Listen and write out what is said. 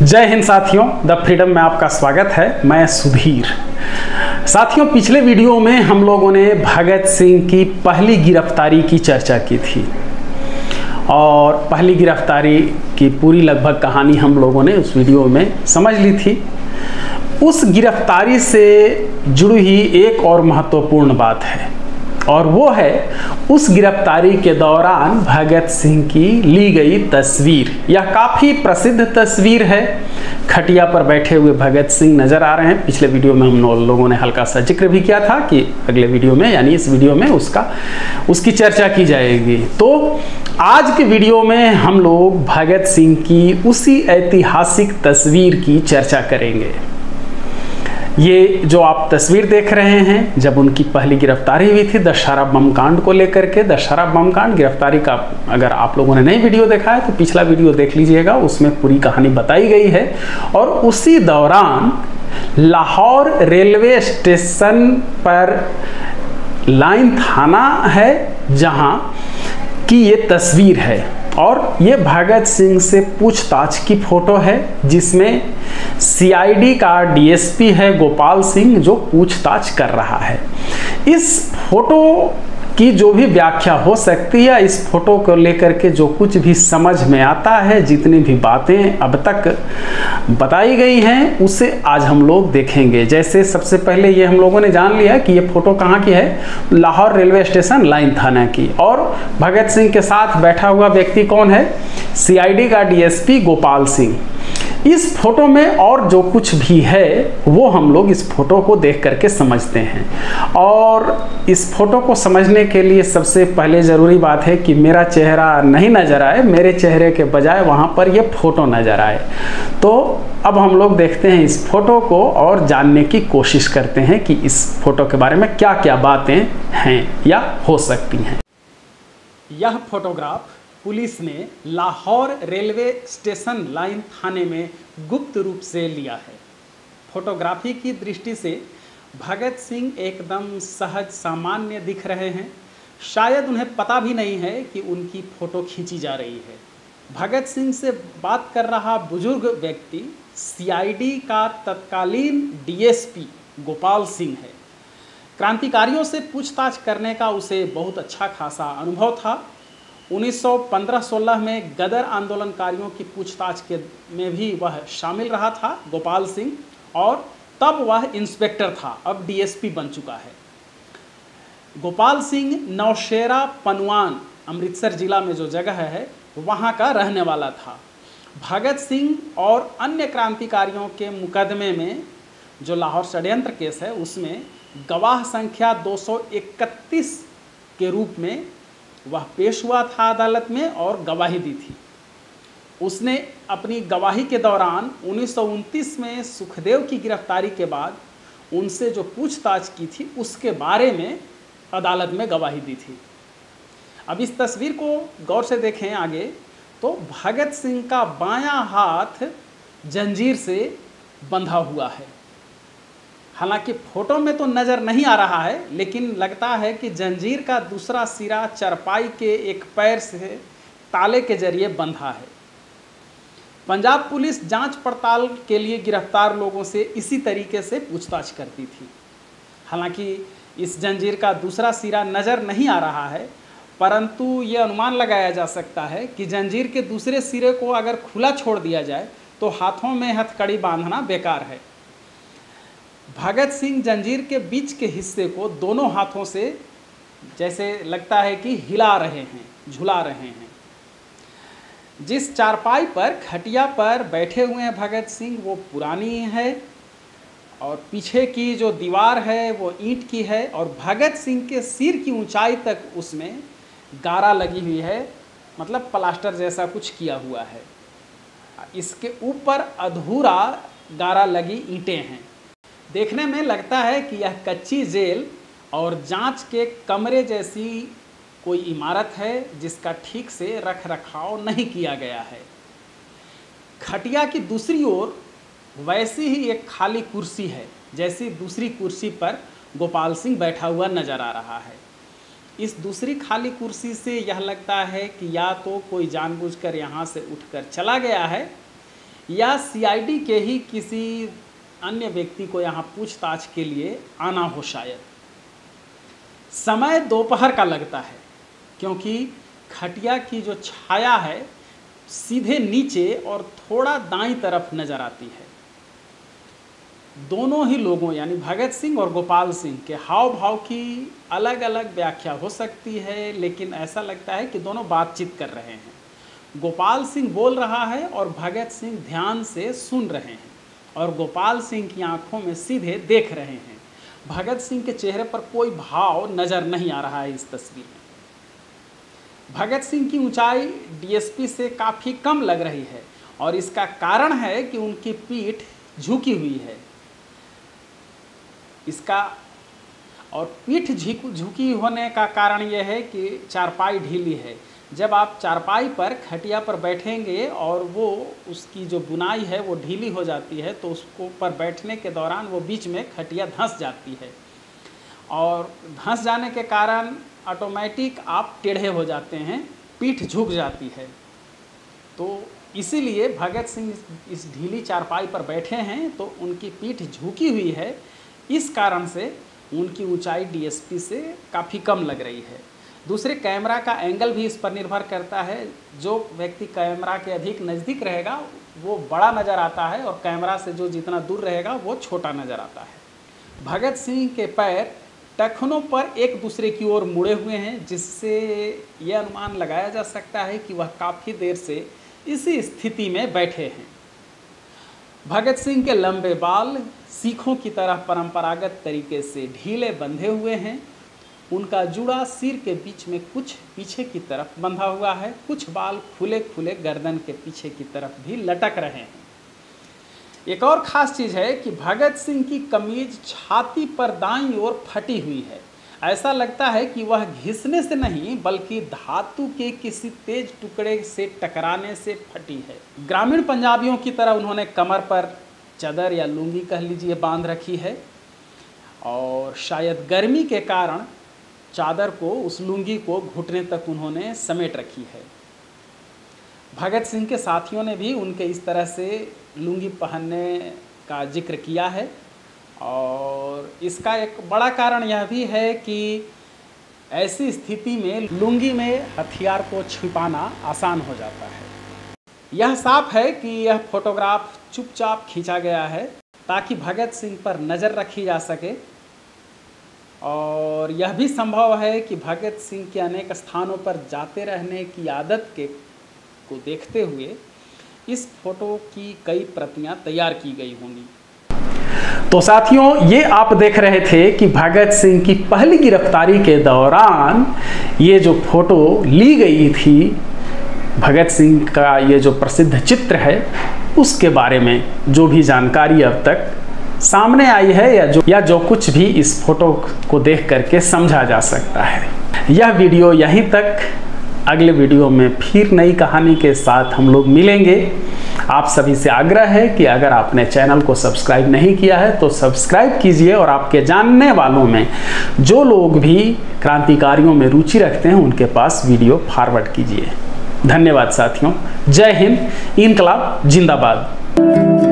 जय हिंद साथियों, the freedom में आपका स्वागत है। मैं सुधीर। साथियों, पिछले वीडियो में हम लोगों ने भगत सिंह की पहली गिरफ्तारी की चर्चा की थी और पहली गिरफ्तारी की पूरी लगभग कहानी हम लोगों ने उस वीडियो में समझ ली थी। उस गिरफ्तारी से जुड़ी ही एक और महत्वपूर्ण बात है और वो है उस गिरफ्तारी के दौरान भगत सिंह की ली गई तस्वीर। यह काफ़ी प्रसिद्ध तस्वीर है। खटिया पर बैठे हुए भगत सिंह नज़र आ रहे हैं। पिछले वीडियो में हम लोगों ने हल्का सा जिक्र भी किया था कि अगले वीडियो में यानी इस वीडियो में उसकी चर्चा की जाएगी। तो आज के वीडियो में हम लोग भगत सिंह की उसी ऐतिहासिक तस्वीर की चर्चा करेंगे। ये जो आप तस्वीर देख रहे हैं, जब उनकी पहली गिरफ्तारी हुई थी दशहरा बम कांड को लेकर के। दशहरा बम कांड गिरफ्तारी का अगर आप लोगों ने नई वीडियो देखा है तो पिछला वीडियो देख लीजिएगा, उसमें पूरी कहानी बताई गई है। और उसी दौरान लाहौर रेलवे स्टेशन पर लाइन थाना है जहां की ये तस्वीर है और ये भगत सिंह से पूछताछ की फोटो है जिसमें सीआईडी का डीएसपी है गोपाल सिंह जो पूछताछ कर रहा है। इस फोटो की जो भी व्याख्या हो सकती है, इस फोटो को लेकर के जो कुछ भी समझ में आता है, जितनी भी बातें अब तक बताई गई हैं उसे आज हम लोग देखेंगे। जैसे सबसे पहले ये हम लोगों ने जान लिया कि ये फोटो कहाँ की है, लाहौर रेलवे स्टेशन लाइन थाना की। और भगत सिंह के साथ बैठा हुआ व्यक्ति कौन है? सीआईडी का डीएसपी गोपाल सिंह। इस फोटो में और जो कुछ भी है वो हम लोग इस फोटो को देख करके समझते हैं। और इस फोटो को समझने के लिए सबसे पहले ज़रूरी बात है कि मेरा चेहरा नहीं नज़र आए, मेरे चेहरे के बजाय वहाँ पर ये फोटो नज़र आए। तो अब हम लोग देखते हैं इस फोटो को और जानने की कोशिश करते हैं कि इस फोटो के बारे में क्या क्या बातें हैं या हो सकती हैं। यह फोटोग्राफ पुलिस ने लाहौर रेलवे स्टेशन लाइन थाने में गुप्त रूप से लिया है। फोटोग्राफी की दृष्टि से भगत सिंह एकदम सहज सामान्य दिख रहे हैं। शायद उन्हें पता भी नहीं है कि उनकी फ़ोटो खींची जा रही है। भगत सिंह से बात कर रहा बुजुर्ग व्यक्ति सीआईडी का तत्कालीन डीएसपी गोपाल सिंह है। क्रांतिकारियों से पूछताछ करने का उसे बहुत अच्छा खासा अनुभव था। 1915-16 में गदर आंदोलनकारियों की पूछताछ में भी वह शामिल रहा था गोपाल सिंह, और तब वह इंस्पेक्टर था, अब डीएसपी बन चुका है। गोपाल सिंह नौशेरा पनवान अमृतसर जिला में जो जगह है वहाँ का रहने वाला था। भगत सिंह और अन्य क्रांतिकारियों के मुकदमे में जो लाहौर षड्यंत्र केस है उसमें गवाह संख्या 231 के रूप में वह पेश हुआ था अदालत में और गवाही दी थी। उसने अपनी गवाही के दौरान 1929 में सुखदेव की गिरफ्तारी के बाद उनसे जो पूछताछ की थी उसके बारे में अदालत में गवाही दी थी। अब इस तस्वीर को गौर से देखें आगे तो भगत सिंह का बायां हाथ जंजीर से बंधा हुआ है। हालांकि फोटो में तो नज़र नहीं आ रहा है, लेकिन लगता है कि जंजीर का दूसरा सिरा चरपाई के एक पैर से ताले के जरिए बंधा है। पंजाब पुलिस जांच पड़ताल के लिए गिरफ्तार लोगों से इसी तरीके से पूछताछ करती थी। हालांकि इस जंजीर का दूसरा सिरा नज़र नहीं आ रहा है, परंतु ये अनुमान लगाया जा सकता है कि जंजीर के दूसरे सिरे को अगर खुला छोड़ दिया जाए तो हाथों में हथकड़ी बांधना बेकार है। भगत सिंह जंजीर के बीच के हिस्से को दोनों हाथों से जैसे लगता है कि हिला रहे हैं, झुला रहे हैं। जिस चारपाई पर खटिया पर बैठे हुए हैं भगत सिंह वो पुरानी है और पीछे की जो दीवार है वो ईंट की है और भगत सिंह के सिर की ऊंचाई तक उसमें गारा लगी हुई है, मतलब प्लास्टर जैसा कुछ किया हुआ है। इसके ऊपर अधूरा गारा लगी ईंटें हैं। देखने में लगता है कि यह कच्ची जेल और जांच के कमरे जैसी कोई इमारत है जिसका ठीक से रख रखाव नहीं किया गया है। खटिया की दूसरी ओर वैसी ही एक खाली कुर्सी है जैसी दूसरी कुर्सी पर गोपाल सिंह बैठा हुआ नजर आ रहा है। इस दूसरी खाली कुर्सी से यह लगता है कि या तो कोई जानबूझकर यहाँ से उठकर चला गया है या सीआईडी के ही किसी अन्य व्यक्ति को यहाँ पूछताछ के लिए आना हो शायद। समय दोपहर का लगता है क्योंकि खटिया की जो छाया है सीधे नीचे और थोड़ा दाईं तरफ नजर आती है। दोनों ही लोगों यानी भगत सिंह और गोपाल सिंह के हाव भाव की अलग अलग व्याख्या हो सकती है, लेकिन ऐसा लगता है कि दोनों बातचीत कर रहे हैं। गोपाल सिंह बोल रहा है और भगत सिंह ध्यान से सुन रहे हैं और गोपाल सिंह की आंखों में सीधे देख रहे हैं। भगत सिंह के चेहरे पर कोई भाव नजर नहीं आ रहा है इस तस्वीर में। भगत सिंह की ऊंचाई डीएसपी से काफ़ी कम लग रही है और इसका कारण है कि उनकी पीठ झुकी हुई है। इसका और पीठ झुकी होने का कारण यह है कि चारपाई ढीली है। जब आप चारपाई पर खटिया पर बैठेंगे और वो उसकी जो बुनाई है वो ढीली हो जाती है तो उसको पर बैठने के दौरान वो बीच में खटिया धंस जाती है और धंस जाने के कारण ऑटोमेटिक आप टेढ़े हो जाते हैं, पीठ झुक जाती है। तो इसीलिए भगत सिंह इस ढीली चारपाई पर बैठे हैं तो उनकी पीठ झुकी हुई है। इस कारण से उनकी ऊंचाई डीएसपी से काफ़ी कम लग रही है। दूसरे कैमरा का एंगल भी इस पर निर्भर करता है। जो व्यक्ति कैमरा के अधिक नज़दीक रहेगा वो बड़ा नज़र आता है और कैमरा से जो जितना दूर रहेगा वो छोटा नज़र आता है। भगत सिंह के पैर टखनों पर एक दूसरे की ओर मुड़े हुए हैं, जिससे यह अनुमान लगाया जा सकता है कि वह काफ़ी देर से इसी स्थिति में बैठे हैं। भगत सिंह के लंबे बाल सिखों की तरह परंपरागत तरीके से ढीले बंधे हुए हैं। उनका जूड़ा सिर के बीच में कुछ पीछे की तरफ बंधा हुआ है, कुछ बाल खुले खुले गर्दन के पीछे की तरफ भी लटक रहे हैं। एक और ख़ास चीज़ है कि भगत सिंह की कमीज छाती पर दाईं ओर फटी हुई है। ऐसा लगता है कि वह घिसने से नहीं बल्कि धातु के किसी तेज टुकड़े से टकराने से फटी है। ग्रामीण पंजाबियों की तरह उन्होंने कमर पर चादर या लुंगी कह लीजिए बांध रखी है और शायद गर्मी के कारण चादर को, उस लुंगी को घुटने तक उन्होंने समेट रखी है। भगत सिंह के साथियों ने भी उनके इस तरह से लुंगी पहनने का जिक्र किया है और इसका एक बड़ा कारण यह भी है कि ऐसी स्थिति में लुंगी में हथियार को छिपाना आसान हो जाता है। यह साफ है कि यह फोटोग्राफ चुपचाप खींचा गया है ताकि भगत सिंह पर नज़र रखी जा सके और यह भी संभव है कि भगत सिंह के अनेक स्थानों पर जाते रहने की आदत को देखते हुए इस फोटो की कई प्रतियां तैयार की गई होंगी। तो साथियों, ये आप देख रहे थे कि भगत सिंह की पहली गिरफ्तारी के दौरान ये जो फोटो ली गई थी, भगत सिंह का ये जो प्रसिद्ध चित्र है उसके बारे में जो भी जानकारी अब तक सामने आई है या जो कुछ भी इस फोटो को देख करके समझा जा सकता है। यह वीडियो यहीं तक। अगले वीडियो में फिर नई कहानी के साथ हम लोग मिलेंगे। आप सभी से आग्रह है कि अगर आपने चैनल को सब्सक्राइब नहीं किया है तो सब्सक्राइब कीजिए और आपके जानने वालों में जो लोग भी क्रांतिकारियों में रुचि रखते हैं उनके पास वीडियो फॉरवर्ड कीजिए। धन्यवाद साथियों। जय हिंद। इनकलाब जिंदाबाद।